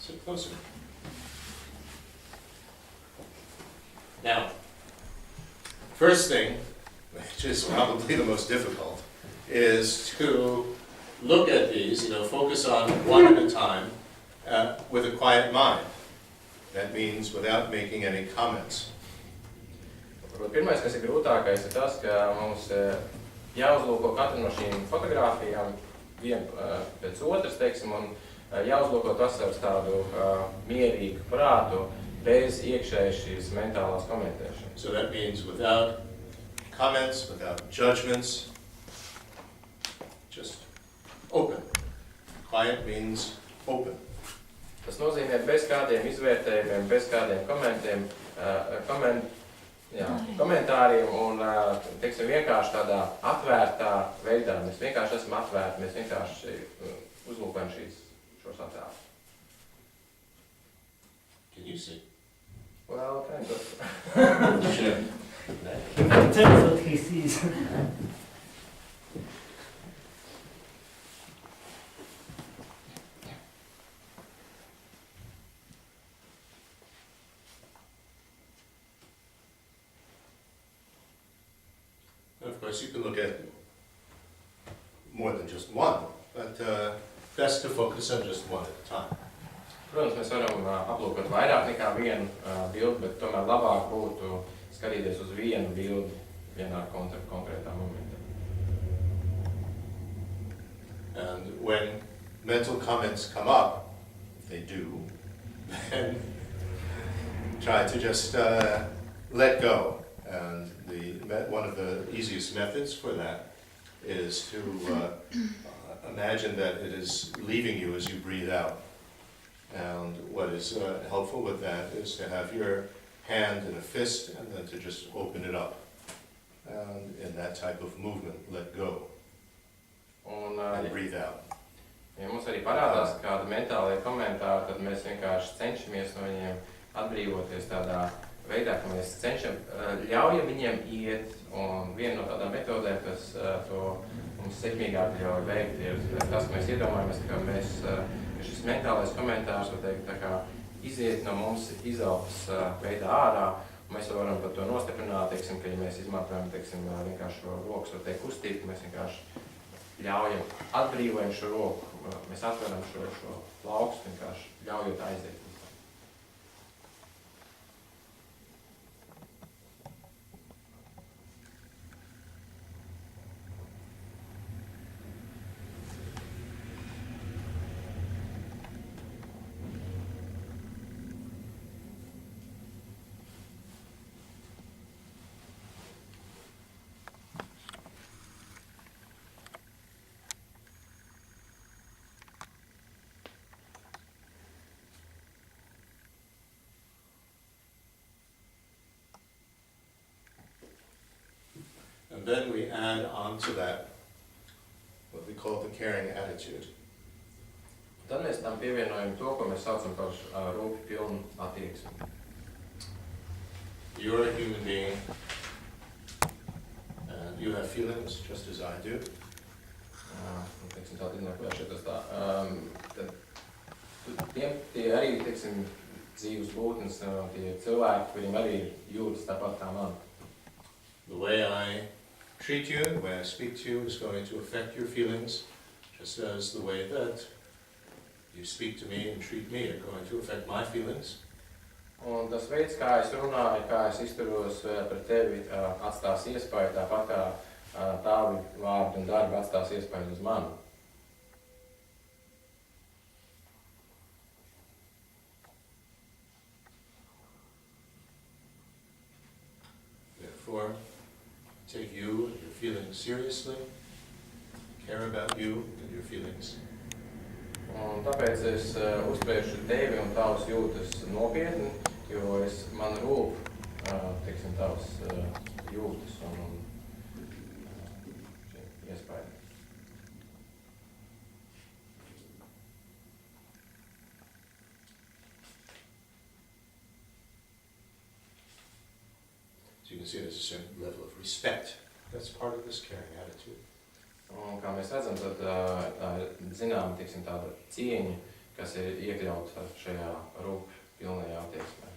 Sit closer. Now, first thing, which is probably the most difficult, is to look at these, focus on one at a time with a quiet mind. That means without making any comments. Pirmais, kas ir grūtākais, ir tas, ka mums jāuzlūko katru no šīm fotogrāfijām vienu pēc otras, teiksim, un jāuzlūko tas ar tādu mierīgu prātu, bez iekšēji šīs mentālās komentēšanas. So that means without comments, without judgments, just open. Quiet means open. Tas nozīmē bez kādiem izvērtējumiem, bez kādiem komentāriem un, teiksim, vienkārši tādā atvērtā veidā. Mēs vienkārši esam atvērti, mēs vienkārši uzlūkojam šos attēlus. Can you see? Well, kind of. Sure. That's what he sees. Of course, you can look at more than just one, but best to focus on just one at a time. Protams, mēs varam aplūkot vairāk nekā vienu bildi, bet tomēr labāk būtu skatīties uz vienu bildi vienā konkrētā momentā. And when mental comments come up, if they do, then try to just let go. And one of the easiest methods for that is to imagine that it is leaving you as you breathe out. And what is helpful with that is to have your hand in a fist and then to just open it up. And in that type of movement, let go. And breathe out. Ja mums arī parādās kādi mentālie komentāri, tad mēs vienkārši cenšamies no viņiem atbrīvoties tādā veidā, ka mēs ļaujam viņiem iet. Un viena no tādām metodēm, kas to mums sekmīgāk ļauj veikt, ir tas, ka mēs iedomājamies, ka šis mentālais komentārs, var teikt, tā kā iziet no mums izelpas veidā ārā, un mēs varam par to nostiprināt, teiksim, ka ja mēs izmantojam, teiksim, vienkārši šo rokas, var teikt, kustīt, mēs vienkārši ļaujam, atbrīvojam šo roku, mēs atveram šo plaukstu, vienkārši ļaujot aiziet. And then we add on to that what we call the caring attitude. Tad mēs tam pievienojam to, ko mēs saucam par rūpju pilnu attieksmi. You're a human being, and you have feelings just as I do. Teiksim, tā izmēkojuši tas tā. Tie arī, teiksim, dzīves būtnes, tie cilvēki, kuriem arī jūtas tāpat kā man. The way I treat you, the way I speak to you is going to affect your feelings, just as the way that you speak to me and treat me are going to affect my feelings. Un tas veids, kā es runāju, kā es izturos pret tevi, atstās iespēju, tāpat kā tavi vārdi un darbi atstās iespēju uz mani. Therefore, take you and your feelings seriously, care about you and your feelings. Un tāpēc es uztvēršu tevi un tavas jūtas nopietni, jo man rūp, teiksim, tavas jūtas un iespēja. So you can see there's a certain level of respect. That's part of this caring attitude. Un, kā mēs redzam, tad tā ir zināma, teiksim, tāda cieņa kas ir iekļauts šajā rūpju pilnajā attieksmē.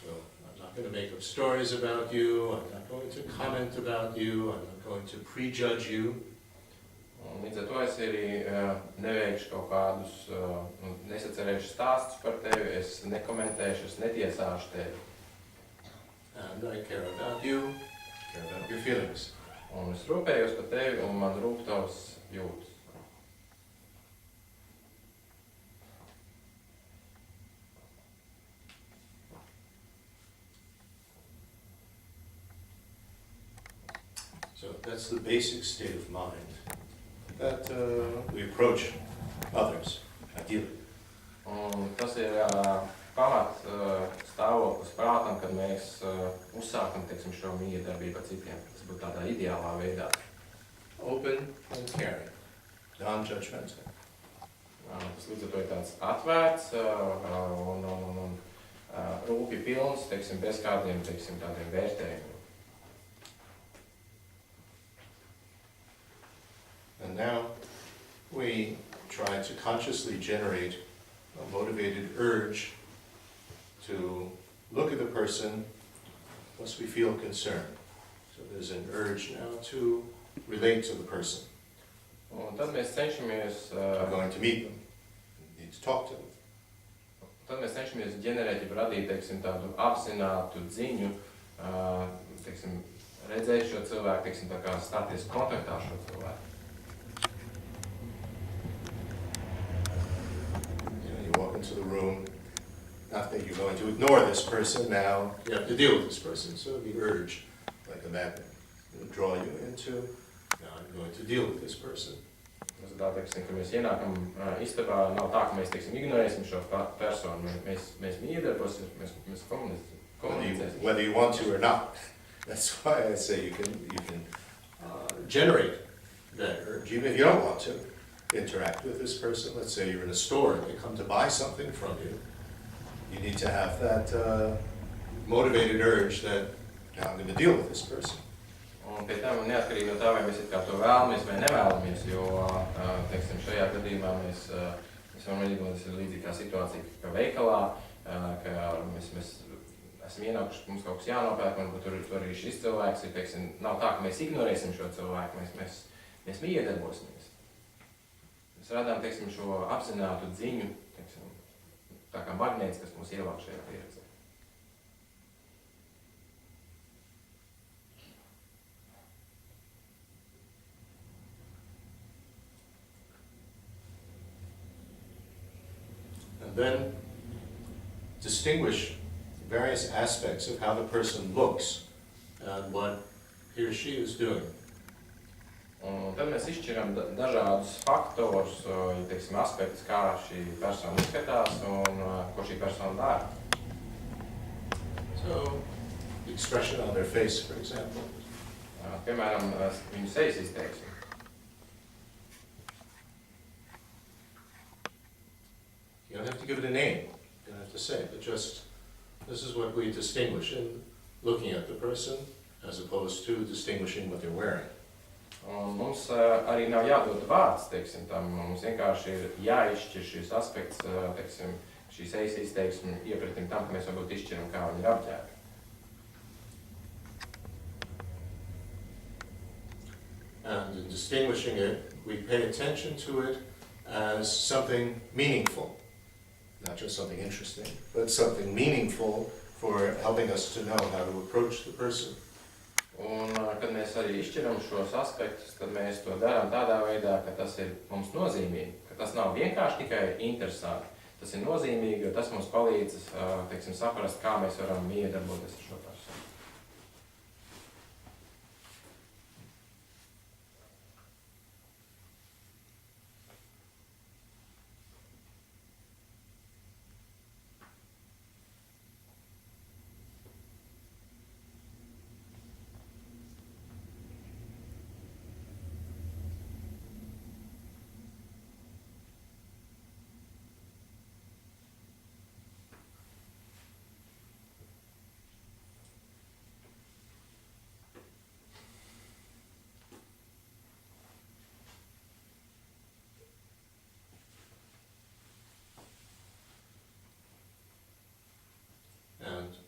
I'm not going to make up stories about you, I'm not going to comment about you, I'm not going to prejudge you. Un līdz ar to es arī neveikšu kaut kādus nesacerējušus stāstus par tevi, es nekomentēšu, es netiesāšu tevi. And I care about you, care about your feelings. Un es rūpējos par tevi, un man rūp tavs jūtas. So that's the basic state of mind that we approach others, ideally. Un tas ir pamat stāvoklis prātam, kad mēs uzsākam, teiksim, šo miedarbību ar citiem. Tas būtu tādā ideālā veidā. Open and caring, non-judgmental. Tas līdz ar to ir tāds atvērts un rūpīgi pilns, teiksim, bez kādiem, teiksim, tādiem vērtējumiem. And now we try to consciously generate a motivated urge to look at the person once we feel concerned. So there's an urge now to relate to the person. Un tad mēs cenšamies, I'm going to meet them, need to talk to them. tad mēs cenšamies ģenerēt, ja radīt, teiksim, tādu apzinātu dziņu, teiksim, redzēt šo cilvēku, teiksim, tā kā stāties kontaktā šo cilvēku. You walk into the room, not that you're going to ignore this person now, you have to deal with this person. So the urge, like a magnet, will draw you into, now I'm going to deal with this person. Tas ir tā, teiksim, ka mēs ienākam istabā, nav tā, ka mēs, teiksim, ignorēsim šo personu, mēs miedarbosimies, mēs komunicēsim. Whether you want to or not. That's why I say you can generate that urge, even if you don't want to interact with this person. Let's say you're in a store and they come to buy something from you. You need to have that motivated urge that now I'm going to deal with this person. Un pie tam neatkarīgi no tā, vai mēs it kā to vēlamies vai nevēlamies, jo, teiksim, šajā gadījumā mēs varam redzēt, tas ir līdzīgi kā situācija, ka veikalā, ka mēs esam ienākuši, mums kaut kas jānopērk, un tur arī šis cilvēks ir, teiksim, nav tā, ka mēs ignorēsim šo cilvēku, mēs miedarbosimies. Mēs radām, teiksim, šo apzinātu dziņu, teiksim, tā kā magnēts, kas mūs ievāk šajā pieredzē. Then distinguish various aspects of how the person looks and what he or she is doing. Un tad mēs izšķiram dažādus faktorus, teiksim, aspektus, kā šī persona izskatās un ko šī persona dara. So, the expression on their face, for example. Piemēram, viņu sejas izteiksmi. You don't have to give it a name, you don't have to say it, but just, this is what we distinguish in looking at the person as opposed to distinguishing what they're wearing. Un mums arī nav jādod vārds, teiksim, tam. Mums vienkārši ir jāizšķir šis aspekts, teiksim, šīs sejas izteiksmi iepratim tam, ka mēs varbūt izšķiram, kā viņi ir apģērbi. And in distinguishing it, we pay attention to it as something meaningful. Not just something interesting, but something meaningful for helping us to know how to approach the person. Un, kad mēs arī izšķiram šos aspektus, tad mēs to darām tādā veidā, ka tas ir mums nozīmīgi, ka tas nav vienkārši tikai interesanti. Tas ir nozīmīgi, jo tas mums palīdz, teiksim, saprast, kā mēs varam miedarboties ar šo personu.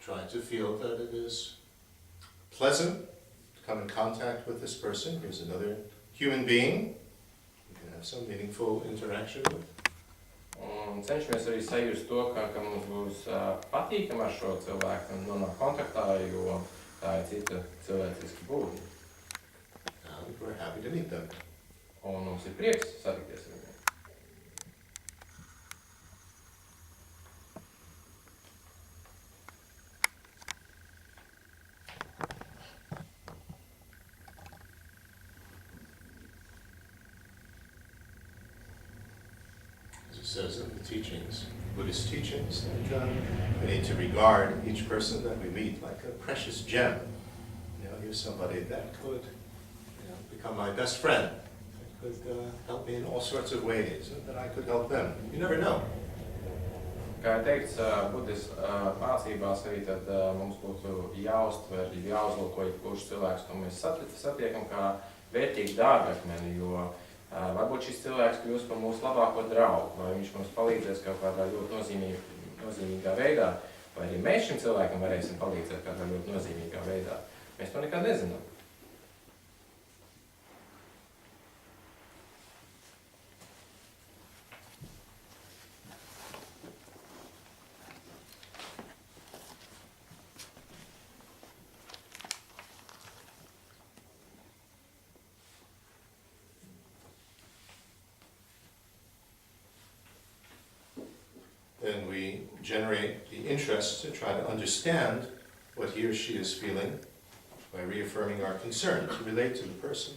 try to feel that it is pleasant to come in contact with this person. Here's another human being you can have some meaningful interaction with. Un cenšamies arī sajust to, ka mums būs patīkami ar šo cilvēku un nonāk kontaktā, jo tā ir cita cilvēciska būtne. And we're happy to meet them. Un mums ir prieks satikties ar viņiem. Says in the teachings, Buddhist teachings, that we need to regard each person that we meet like a precious gem. You know, here's somebody that could, become my best friend, that could help me in all sorts of ways, and that I could help them. You never know. Kā teikts Buddhist mācībās arī, tad mums būtu jāuztver, jāuzlūko jebkurš cilvēks, ko mēs satiekam kā vērtīgu dārgakmeni, jo varbūt šis cilvēks kļūs par mūsu labāko draugu, vai viņš mums palīdzēs kaut kādā ļoti nozīmīgā veidā, vai arī mēs šim cilvēkam varēsim palīdzēt kādā ļoti nozīmīgā veidā. Mēs to nekad nezinām. Then we generate the interest to try to understand what he or she is feeling by reaffirming our concern to relate to the person.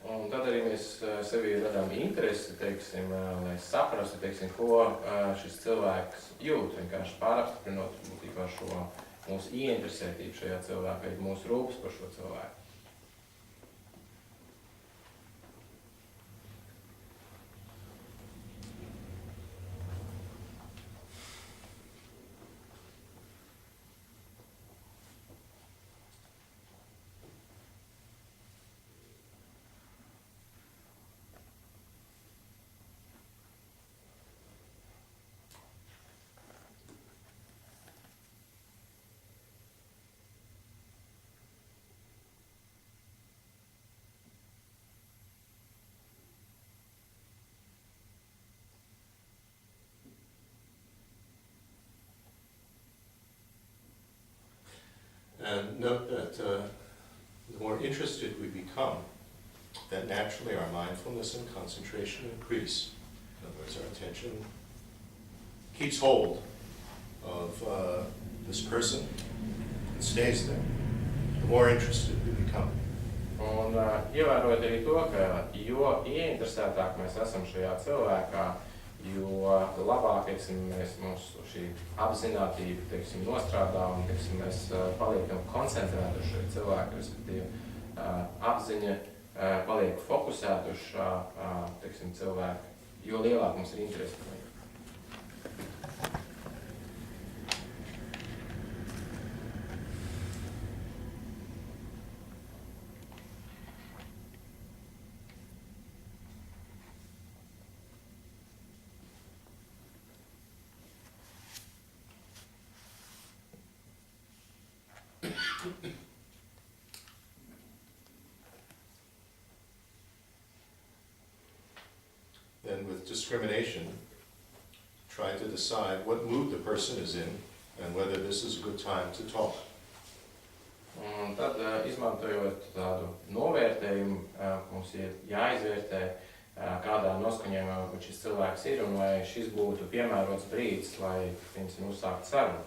Un tad arī mēs sevī radām interesi, teiksim, lai saprastu, teiksim, ko šis cilvēks jūt, vienkārši pārapstiprinot būtībā šo mūsu ieinteresētību šajā cilvēkā, mūsu rūpes par šo cilvēku. And note that the more interested we become, that naturally our mindfulness and concentration increase. In other words, our attention keeps hold of this person and stays there. The more interested we become. Un ievērot arī to, ka jo ieinteresētāk mēs esam šajā cilvēkā, jo labāk, teiksim, mūsu šī apzinātība, teiksim, nostrādā un, teiksim, mēs paliekam koncentrēti uz šo cilvēku, respektīvi apziņa paliek fokusēta uz šā, teiksim, cilvēku, jo lielāk mums ir interesi par viņu. Then with discrimination, try to decide what mood the person is in and whether this is a good time to talk. Un tad, izmantojot tādu novērtējumu, mums ir jāizvērtē, kādā noskaņojumā šis cilvēks ir un vai šis būtu piemērots brīdis, lai viņš uzsākt sarunu.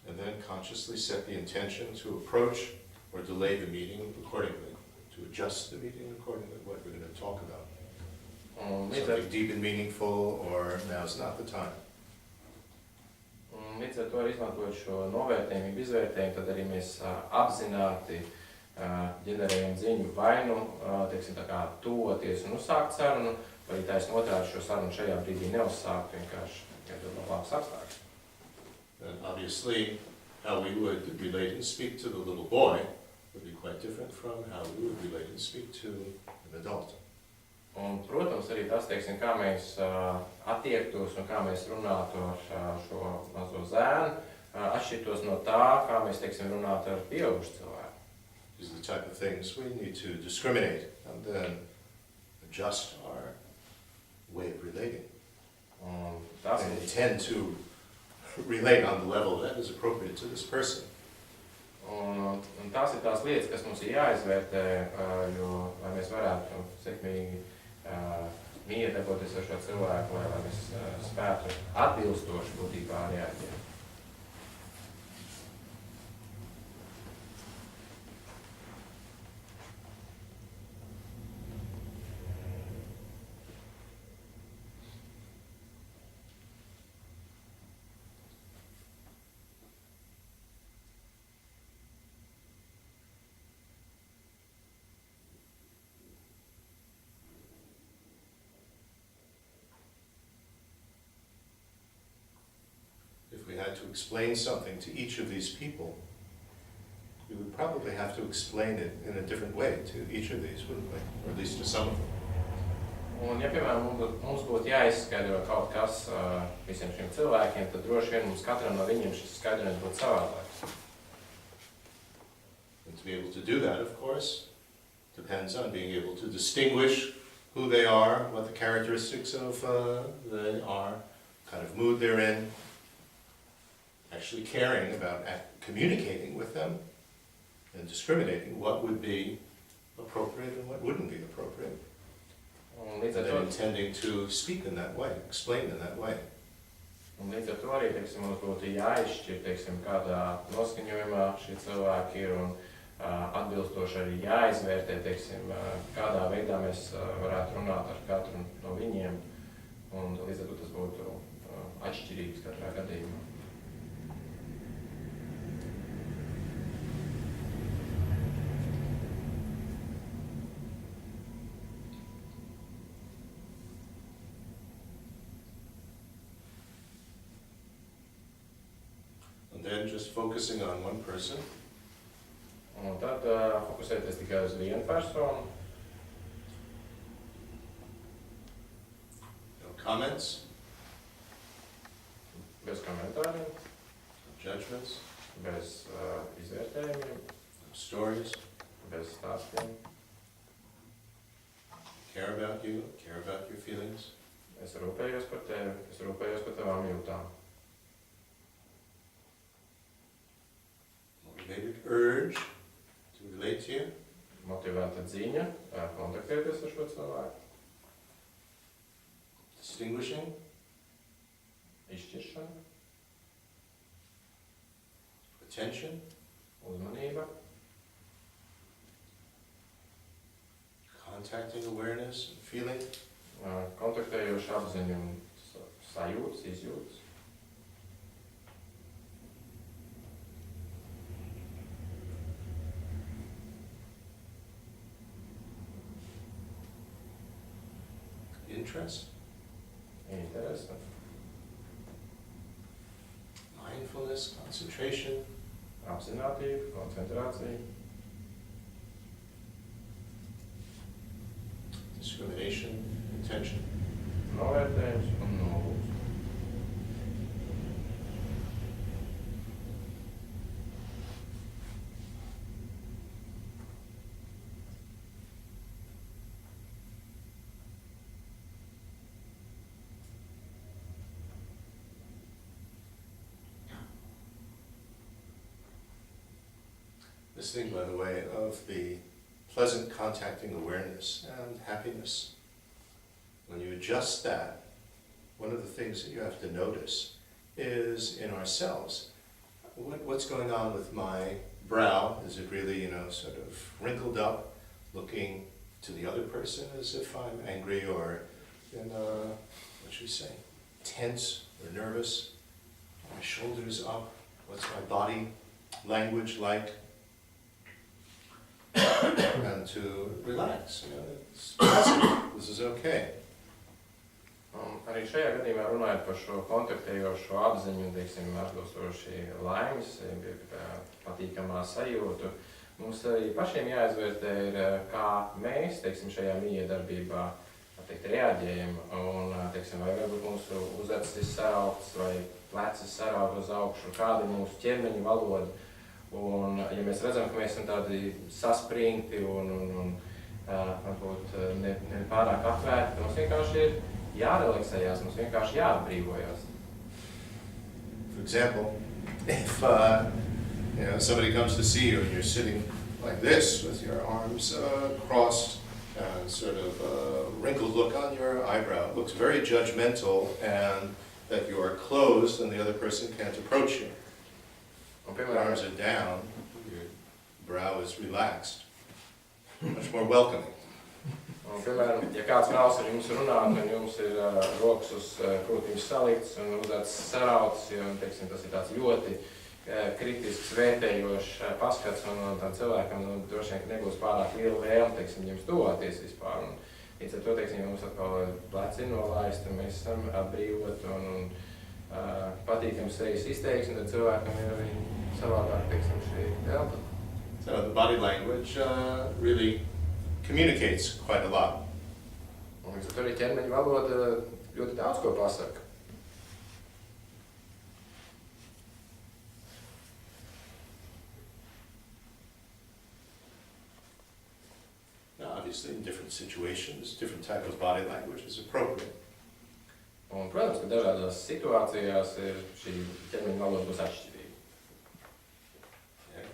And then consciously set the intention to approach or delay the meeting accordingly, to adjust the meeting accordingly, what we're going to talk about. Something deep and meaningful, or now's not the time. Līdz līdz ar to arī izmantojot šo novērtējumu, izvērtējumu, tad arī mēs apzināti ģenerējam ziņu vai nu, teiksim, tā kā tuvoties un uzsākt sarunu, vai arī taisn otrādi šo sarunu šajā brīdī neuzsākt, vienkārši iedod labāks apstākļus. And obviously, how we would relate and speak to the little boy would be quite different from how we would relate and speak to an adult. Un, protams, arī tas, teiksim, kā mēs attiektos un kā mēs runātu ar šo mazo zēnu, atšķirtos no tā, kā mēs, teiksim, runātu ar pieaugušu cilvēku. These are the type of things we need to discriminate and then adjust our way of relating. Un tas And intend to relate on the level that is appropriate to this person. Un tās ir tās lietas, kas mums ir jāizvērtē, jo, lai mēs varētu sekmīgi miedarboties ar šo cilvēku, lai mēs spētu atbilstoši būtībā reaģēt. If we had to explain something to each of these people, we would probably have to explain it in a different way to each of these, wouldn't we? Or at least to some of them. Un, ja, piemēram, mums būtu jāizskaidro kaut kas visiem šiem cilvēkiem, tad droši vien mums katram no viņiem šis skaidrojums būtu savādāks. And to be able to do that, of course, depends on being able to distinguish who they are, what the characteristics of they are, kind of mood they're in, actually caring about communicating with them, and discriminating what would be appropriate and what wouldn't be appropriate. Un And līdz ar then to, intending to speak in that way, explain in that way. un līdz ar to arī, teiksim, mums būtu jāizšķir, teiksim, kādā noskaņojumā šie cilvēki ir un atbilstoši arī jāizvērtē, teiksim, kādā veidā mēs varētu runāt ar katru no viņiem, un līdz ar to tas būtu atšķirīgs katrā gadījumā. And then just focusing on one person, Un tad fokusēties tikai uz vienu personu, no comments, bez komentāriem, no judgments, bez izvērtējumiem, no stories, bez stāstiem. care about you, care about your feelings. Es rūpējos par tevi, es rūpējos par tavām jūtām. Motivated urge to relate to you, Motivēta ziņa, kontaktēties ar šo cilvēku, distinguishing, izšķiršana, attention, uzmanība, contacting awareness and feeling, kontaktējoša apziņa un sajūtas, izjūtas. interest, Interese, mindfulness, concentration, apzinātība, koncentrācija, discrimination, intention. novērtējums un nolūks. This thing, by the way, of the pleasant contacting awareness and happiness, when you adjust that, one of the things that you have to notice is in ourselves, what's going on with my brow? Is it really, sort of wrinkled up, looking to the other person as if I'm angry or, what should we say, tense or nervous? my shoulders up? What's my body language like? And to relax, it's possible. This is okay. Arī šajā gadījumā runājot par šo kontaktējošo apziņu, teiksim, atbilstoši laimes, patīkamā sajūtu, mums arī pašiem jāizvērtē ir, kā mēs, teiksim, šajā miedarbībā, reaģējam, un, teiksim, vai varbūt mūsu uzacis saraukts vai plecis saraukt uz augšu, kāda ir mūsu ķermeņa valoda, un, ja mēs redzam, ka mēs esam tādi saspringti un varbūt ne pārāk atvērti, mums vienkārši ir jārelaksējās, mums vienkārši jāatbrīvojās. For example, if somebody comes to see you and you're sitting like this with your arms crossed and sort of a wrinkled look on your eyebrow, it looks very judgmental and that you are closed and the other person can't approach you. Your arms are down, your brow is relaxed, much more welcoming. Un, piemēram, ja kāds vēlas ar jums runāt, un jums ir rokas uz krūtiņas salikts un uzacis sarauts, jo, teiksim, tas ir tāds ļoti kritisks, vērtējošs paskats, un tam cilvēkam droši vien nebūs pārāk liela vēlme, teiksim, jums tuvoties vispār. Un, līdz ar to, teiksim, jums atkal pleci nolaisti, un mēs esam atbrīvoti un patīkams sejas izteiksmi, tad cilvēkam ir arī savādāk, teiksim, šī telpa. So the body language really communicates quite a lot. Un līdz ar to arī ķermeņa valoda ļoti daudz ko pasaka. Now, obviously, in different situations, different type of body language is appropriate. Un, protams, ka dažādās situācijās ir šī ķermeņa valoda būs atšķirīga.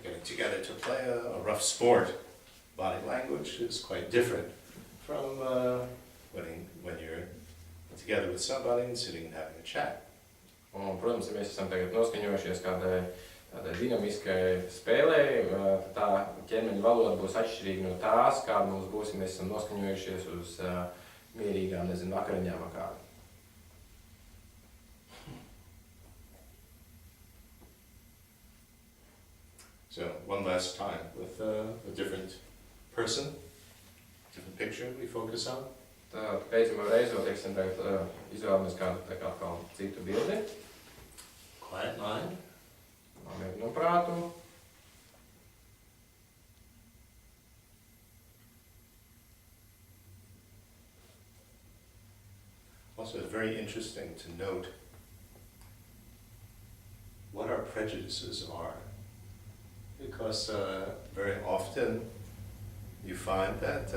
Getting together to play a rough sport, body language is quite different from when you're together with somebody and sitting and having a chat. Un, protams, ja mēs esam tagad noskaņojušies kādai dinamiskai spēlē, tā ķermeņa valoda būs atšķirīga no tās, kāda mums būs, ja mēs esam noskaņojušies uz mierīgām, vakariņām ar kādu. So, one last time with a different person, different picture we focus on. Tā beidzamā reize, teiksim, tagad izvēlamies kādu atkal citu bildi. Quiet mind. Nomierinu prātu. Also, it's very interesting to note what our prejudices are. Because very often you find that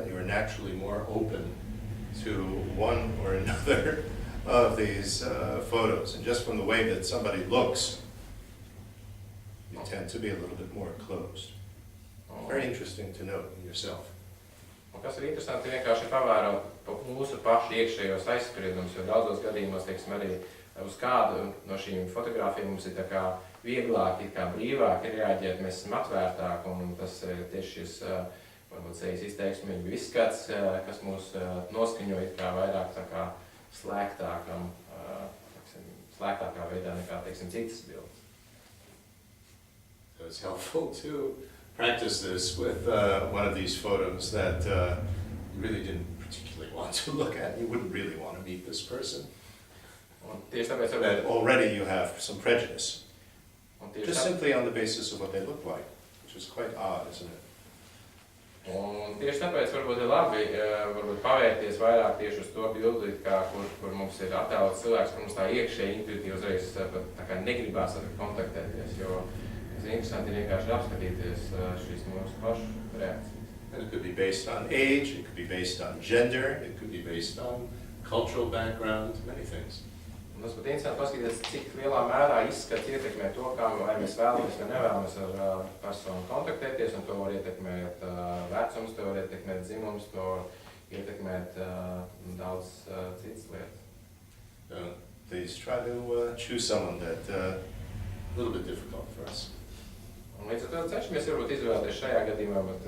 you are naturally more open to one or another of these photos. And just from the way that somebody looks, you tend to be a little bit more closed. Very interesting to note in yourself. Un kas ir interesanti, vienkārši pavērot mūsu pašu iekšējos aizspriedumus, jo daudzos gadījumos, teiksim, arī uz kādu no šīm fotogrāfijām mums ir tā kā vieglāk, it kā brīvāk reaģēt, mēs esam atvērtāki, un tas ir tieši šis, varbūt sejas izteiksmi, izskats, kas mūs noskaņo it kā vairāk tā kā slēgtākam, slēgtākā veidā nekā, teiksim, citas bildes. So it's helpful to practice this with one of these photos that you really didn't particularly want to look at. You wouldn't really want to meet this person. Un tieši tāpēc That already you have some prejudice. Just simply on the basis of what they look like, which is quite odd, isn't it? Un tieši tāpēc varbūt ir labi varbūt pavērties vairāk tieši uz to bildi, kur mums ir attēlots cilvēks, kur mums tā iekšēji intuitīvi uzreiz tā kā negribās kontaktēties, jo tas ir interesanti vienkārši apskatīties šīs mūsu pašu reakcijas. And it could be based on age, it could be based on gender, it could be based on cultural background, many things. Un tas pat interesanti paskatīties, cik lielā mērā izskats ietekmē to, kā vai mēs vēlamies vai nevēlamies ar personu kontaktēties, un to var ietekmēt vecums, to var ietekmēt dzimums, to var ietekmēt daudz citas lietas. Please try to choose someone that a little bit difficult for us. Un līdz ar to cenšamies varbūt izvēlēties šajā gadījumā, bet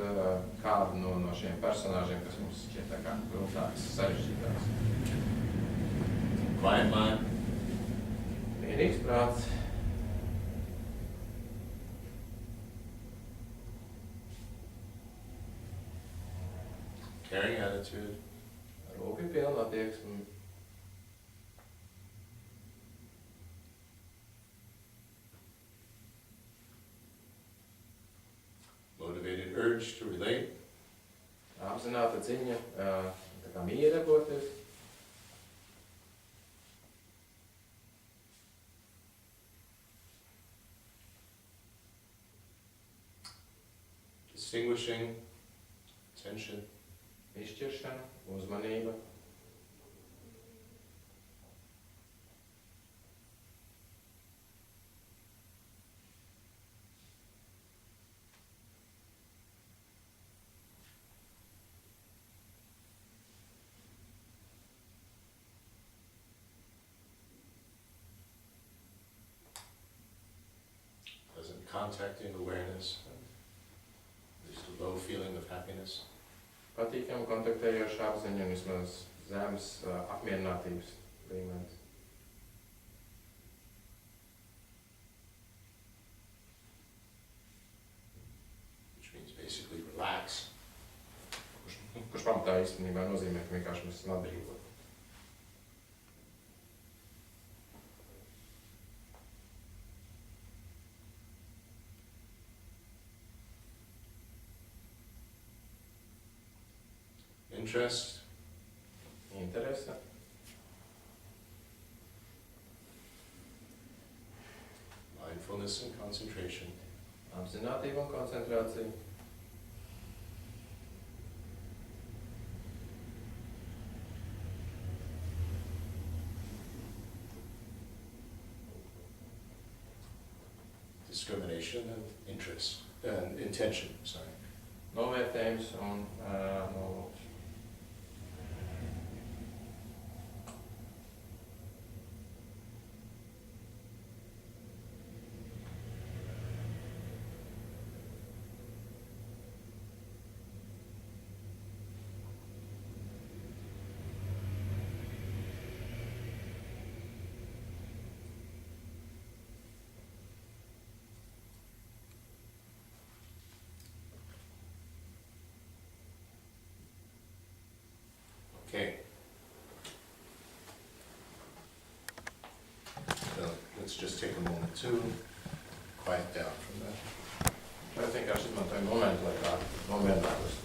kādu no šiem personāžiem, kas mums šķiet tā kā grūtāks, sarežģītāks. Quiet mind. Mierīgs prāts. Caring attitude. Rūpīgi pilna attieksme. Motivated urge to relate. Apzināta ziņa, tā kā mīja darboties. Distinguishing, attention. Izšķiršana, uzmanība. Pleasant contacting awareness. There's a low feeling of happiness. Patīkam kontaktējoša apziņa un vismaz zemes apmierinātības līmenis. Which means basically relax. Kurš pamatā īstenībā nozīmē, ka vienkārši mēs esam atbrīvoti. Interest. Interese. Mindfulness and concentration. Apzinātība un koncentrācija. Discrimination and interest. And intention, sorry. Novērtējums un nolūks. Okay. So let's just take a moment to quiet down from that. Es vienkārši izmantoju momentu, lai tā nomierinātos.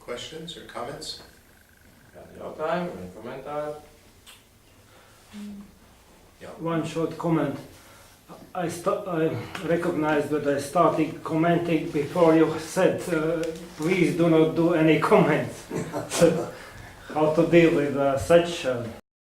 Questions or comments? Kādi jautājumi vai komentāri? Yeah. One short comment. I recognized that I started commenting before you said, please do not do any comments. How to deal with such